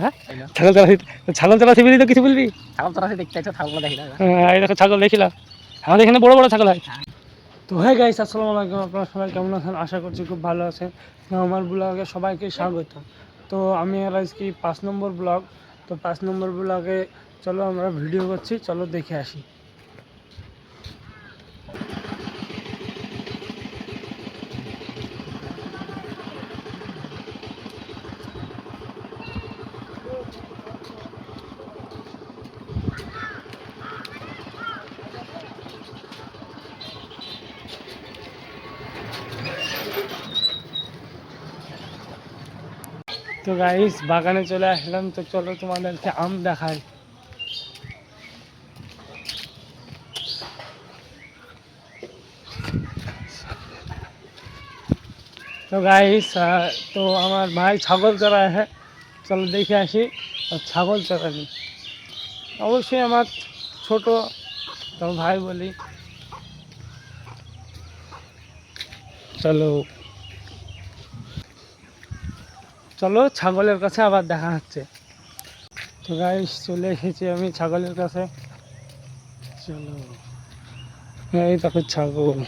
হ্যাঁ ছাগল চড়াচ্ছি বলি তো কিছু বলবি? ছাগল চড়াচ্ছি দেখতে চাইছো, ছাগল দেখি না। হ্যাঁ এই দেখো ছাগল দেখিলাম, আমাদের এখানে বড় বড় ছাগল হয়। তো হ্যাঁ গাইস, আসসালামু আলাইকুম, আপনারা সবাই কেমন আছেন? আশা করছি খুব ভালো আছেন। আমার ব্লগে সবাইকে স্বাগত। তো আমি আর আজকে 5 নম্বর ব্লগ। তো 5 নম্বর ব্লগে চলো আমরা ভিডিও করছি, চলো দেখে আসি। তো গাইস বাগানে চলে আসলাম, তো চলো তোমাদেরকে আম দেখাই। তো গাইস তো আমার ভাই ছাগল চড়ায়, হ্যাঁ চলো দেখে আসি। আর ছাগল চড়ানি অবশ্যই আমার ছোট, তো ভাই বলি চলো চলো ছাগলের কাছে আবার দেখা হচ্ছে। তো গাইস চলে এসেছি আমি ছাগলের কাছে, চলো। এই দেখো ছাগল,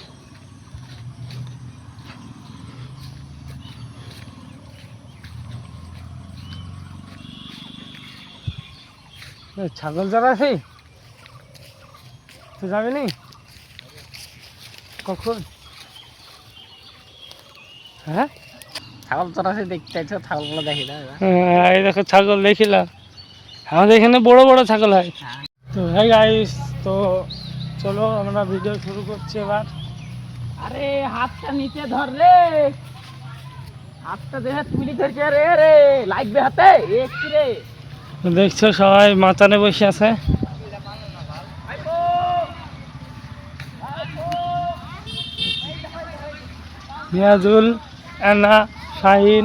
ছাগল যারা আছে তো যাবে নি কখন? হ্যাঁ ছাগল চড়াচ্ছি দেখতে চাইছো, ছাগলগুলো দেখি না। এই দেখো ছাগল দেখিলাম, আমাদের এখানে বড় বড় ছাগল হয়। তো হ্যাঁ গাইস, তো চলো আমরা ভিডিও শুরু করছি এবার। আরে হাতটা নিচে ধর রে, হাতটা দেখে তুলি ধরছে রে, রে লাগবে হাতে একটু রে। তো দেখছো সবাই মাচানে বসে আছে, মিয়াজুল, অ্যানা, শাহিন,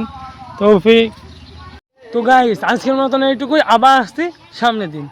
তৌফিক। তো গাইস আজকের মতন এইটুকুই, আবার আসছি সামনের দিন।